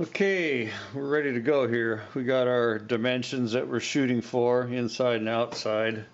Okay, we're ready to go here. We got our dimensions that we're shooting for, inside and outside.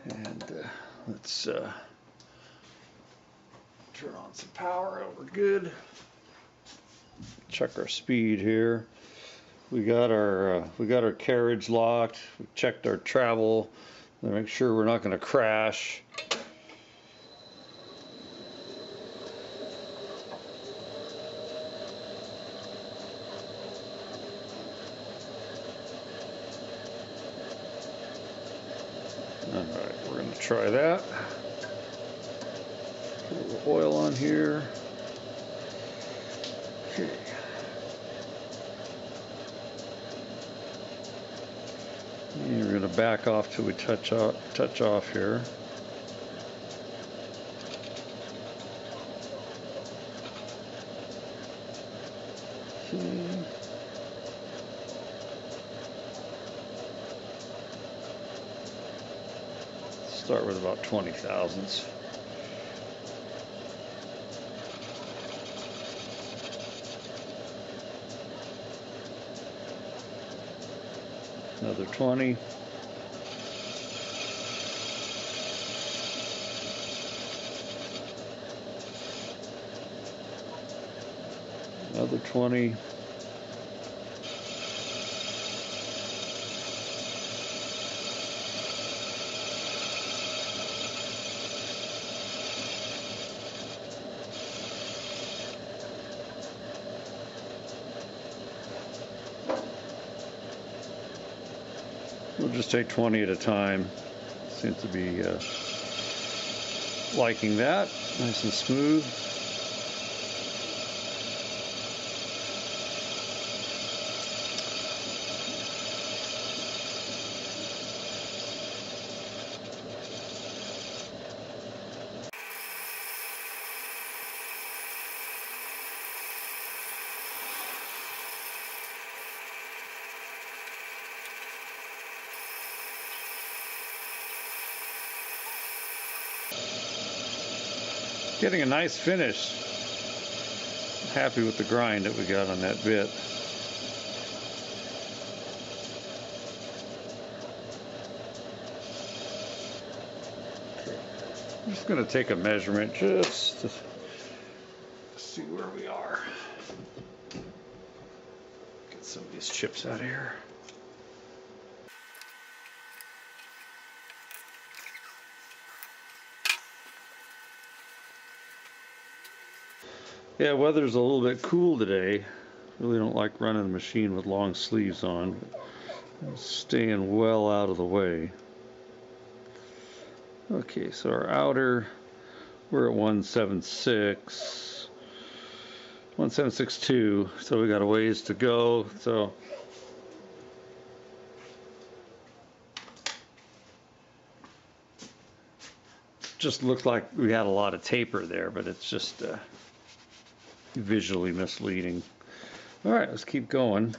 And let's turn on some power. We're good. Check our speed here. We got our carriage locked. We checked our travel to make sure we're not going to crash. Alright, we're going to try that. Put a little oil on here. Okay. And we're going to back off till we touch off here. Okay. Start with about 20 thousandths. Another 20. Another 20. We'll just take 20 at a time. Seems to be liking that. Nice and smooth. Getting a nice finish. Happy with the grind that we got on that bit. I'm just going to take a measurement just to see where we are. Get some of these chips out of here. Yeah, weather's a little bit cool today. Really don't like running the machine with long sleeves on, but staying well out of the way. Okay, so our outer, we're at 176, 1762, so we got a ways to go. So just looked like we had a lot of taper there, but it's just visually misleading. All right, let's keep going.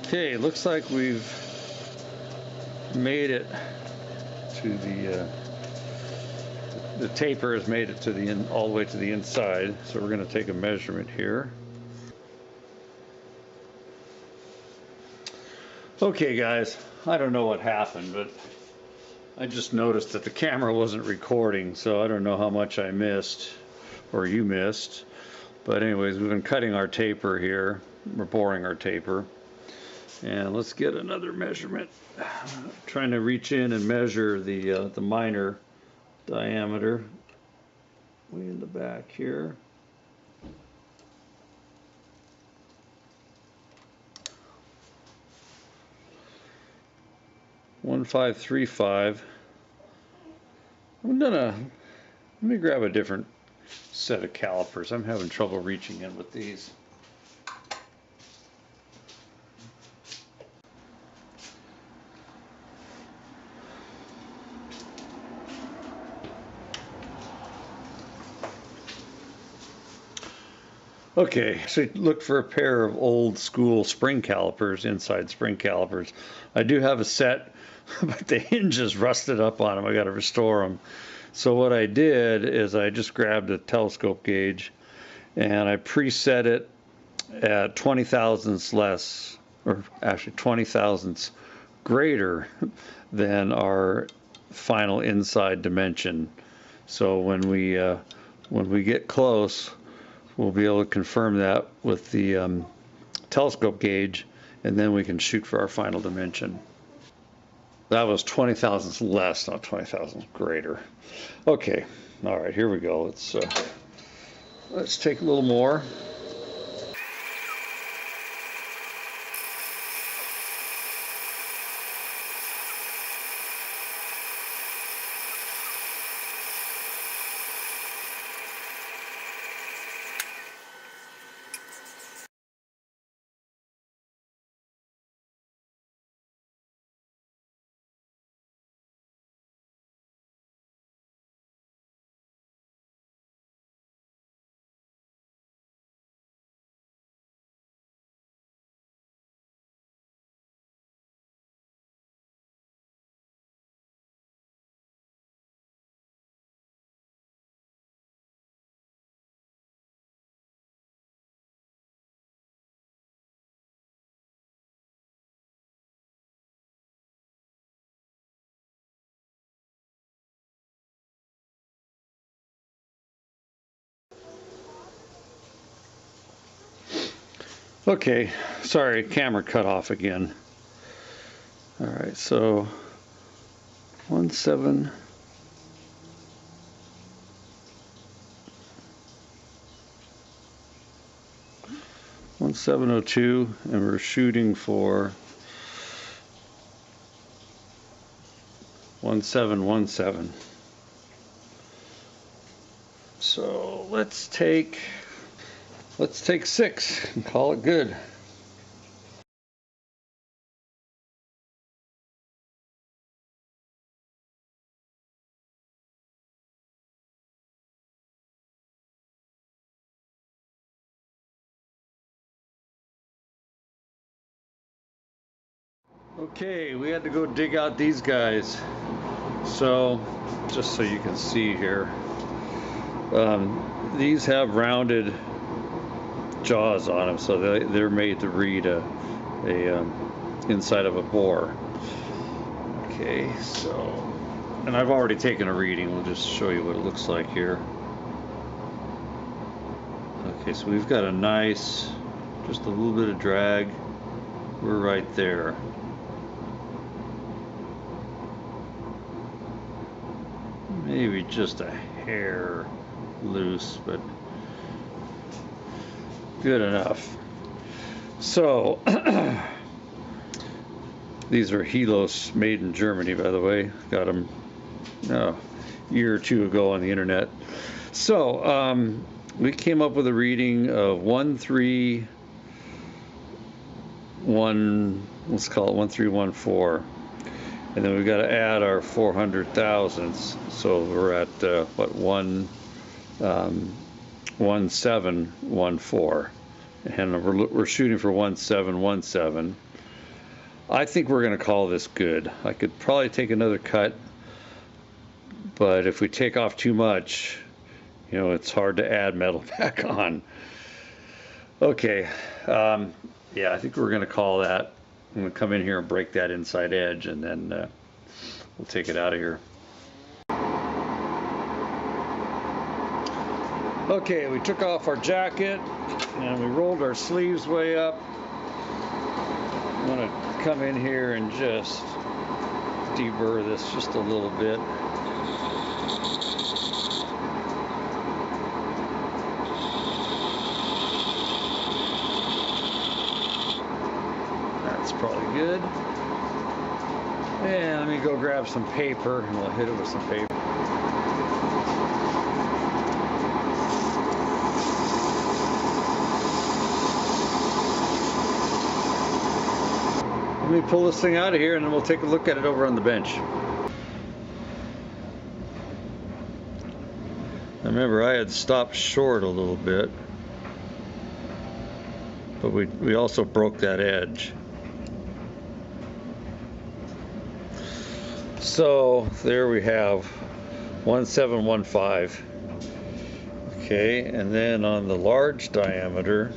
Okay, looks like we've made it to the taper has made it to the all the way to the inside. So we're going to take a measurement here. Okay, guys, I don't know what happened, but I just noticed that the camera wasn't recording, so I don't know how much I missed or you missed. But anyways, we've been cutting our taper here. We're boring our taper. And let's get another measurement. I'm trying to reach in and measure the minor diameter way in the back here. .1535. Let me grab a different set of calipers. I'm having trouble reaching in with these. Okay, so look for a pair of old school spring calipers, inside spring calipers. I do have a set, but the hinges rusted up on them. I got to restore them. So what I did is I just grabbed a telescope gauge and I preset it at 20 thousandths less, or actually 20 thousandths greater than our final inside dimension. So when we get close, we'll be able to confirm that with the telescope gauge, and then we can shoot for our final dimension. That was 20 thousandths less, not 20 thousandths greater. Okay, all right, here we go. Let's take a little more. Okay, sorry, camera cut off again. All right, so 17. 1702, and we're shooting for 1717. So let's take 6 and call it good. Okay, we had to go dig out these guys. So, just so you can see here, these have rounded jaws on them, so they're made to read a inside of a bore. Okay, so, and I've already taken a reading. We'll just show you what it looks like here. Okay, so we've got a nice, just a little bit of drag. We're right there. Maybe just a hair loose, but good enough. So these are Helos, made in Germany, by the way. Got them a year or two ago on the internet. So we came up with a reading of 131, let's call it 1314. And then we've got to add our 400 thousandths. So we're at what, 1714, and we're shooting for 1717. I think we're going to call this good. I could probably take another cut, but if we take off too much, you know, it's hard to add metal back on. Okay, yeah, I think we're going to call that. I'm going to come in here and break that inside edge, and then we'll take it out of here. Okay, we took off our jacket and we rolled our sleeves way up. I'm going to come in here and just deburr this just a little bit. That's probably good. And let me go grab some paper and we'll hit it with some paper. Let me pull this thing out of here and then we'll take a look at it over on the bench. Now remember, I had stopped short a little bit, but we also broke that edge. So there we have 1715. Okay, and then on the large diameter,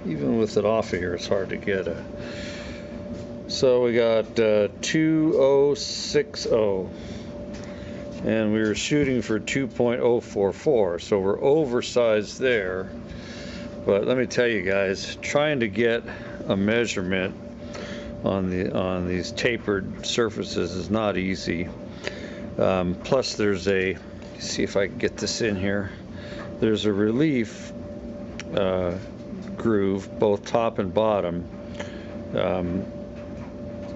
even with it off of here, it's hard to get a. So we got 2060, and we were shooting for 2.044, so we're oversized there. But let me tell you guys, trying to get a measurement on these tapered surfaces is not easy. Plus, there's see if I can get this in here. There's a relief groove, both top and bottom,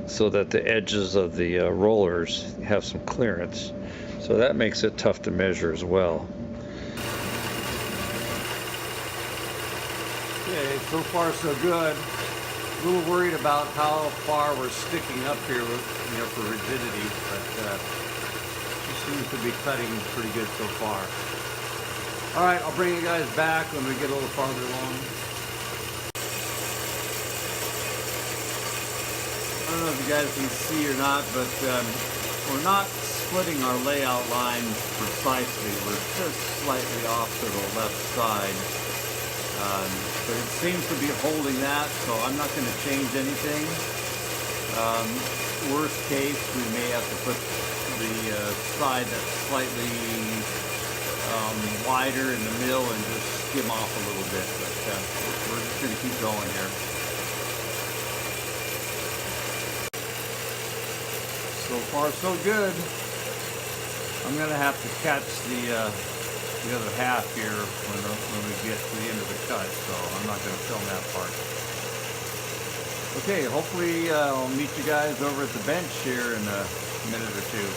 so that the edges of the rollers have some clearance. So that makes it tough to measure as well. Okay, so far so good. A little worried about how far we're sticking up here with, for rigidity, but she seems to be cutting pretty good so far. All right, I'll bring you guys back when we get a little farther along. I don't know if you guys can see or not, but we're not splitting our layout line precisely. We're just slightly off to the left side. But it seems to be holding that, so I'm not going to change anything. Worst case, we may have to put the side that's slightly wider in the mill and just skim off a little bit. But we're just going to keep going here. So far, so good. I'm going to have to catch the other half here when we get to the end of the cut, so I'm not going to film that part. Okay, hopefully I'll meet you guys over at the bench here in a minute or two.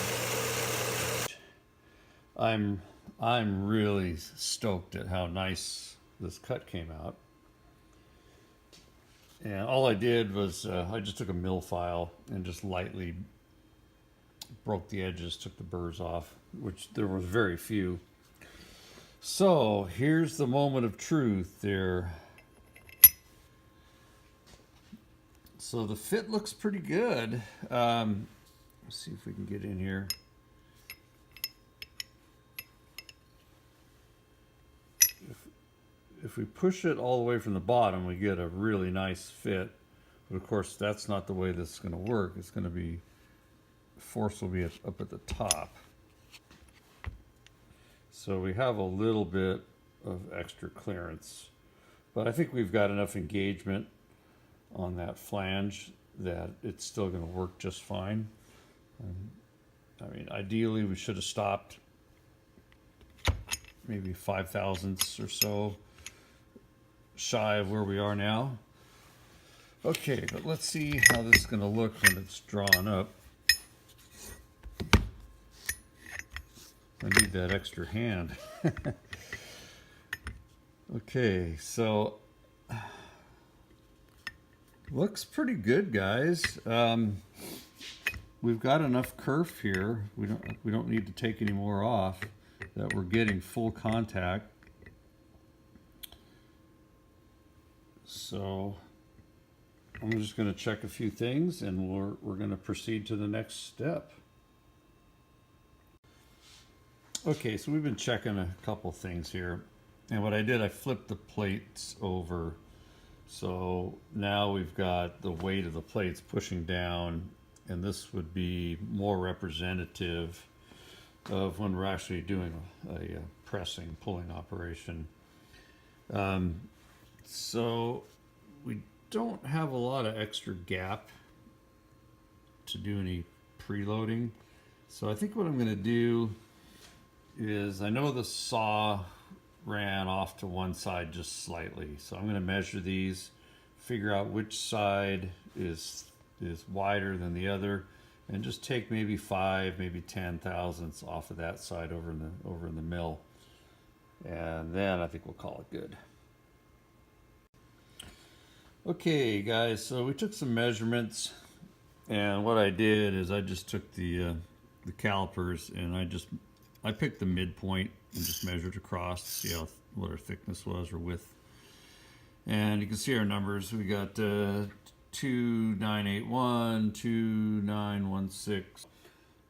I'm really stoked at how nice this cut came out. And all I did was I just took a mill file and just lightly broke the edges, took the burrs off, which there was very few. So here's the moment of truth there. So the fit looks pretty good. Let's see if we can get in here. If we push it all the way from the bottom, we get a really nice fit. But of course, that's not the way this is going to work. It's going to be, force will be up at the top. So we have a little bit of extra clearance, but I think we've got enough engagement on that flange that it's still going to work just fine. I mean, ideally we should have stopped maybe 5 thousandths or so shy of where we are now. Okay, but let's see how this is going to look when it's drawn up. I need that extra hand. Okay, so looks pretty good, guys. We've got enough kerf here. We don't need to take any more off. That we're getting full contact. So I'm just going to check a few things, and we're going to proceed to the next step. Okay, so we've been checking a couple things here, and what I did, I flipped the plates over So now we've got the weight of the plates pushing down, and this would be more representative of when we're actually doing a pressing, pulling operation. So we don't have a lot of extra gap to do any preloading. So I think what I'm going to do is, I know the saw ran off to one side just slightly, so I'm going to measure these, figure out which side is wider than the other, and just take maybe 5, maybe 10 thousandths off of that side over in the mill, and then I think we'll call it good. Okay, guys, so we took some measurements, and what I did is I just took the calipers and I picked the midpoint and just measured across to see what our thickness was, or width. And you can see our numbers. We got 2981, 2916.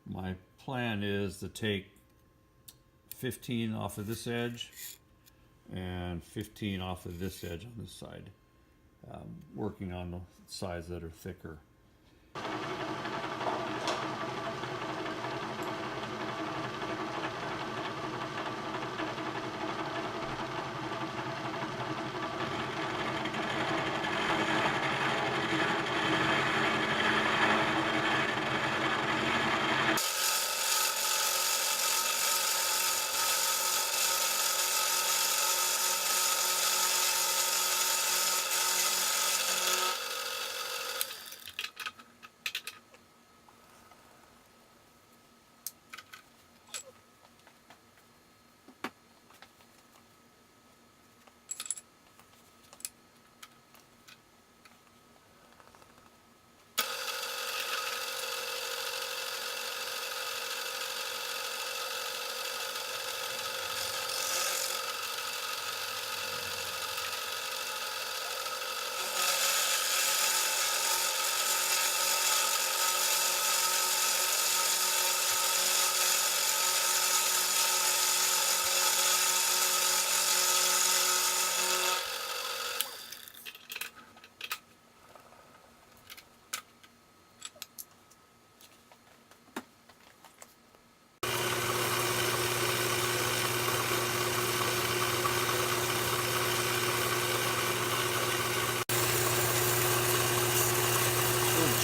My plan is to take 15 off of this edge and 15 off of this edge on this side, working on the sides that are thicker.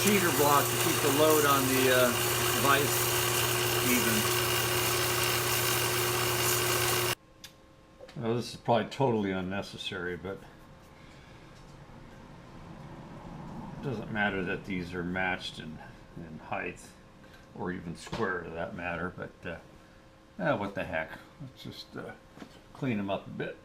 Cheater block to keep the load on the vise even. Now, this is probably totally unnecessary, but it doesn't matter that these are matched in height, or even square to that matter, but what the heck. Let's just clean them up a bit.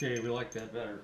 Okay, we like that better.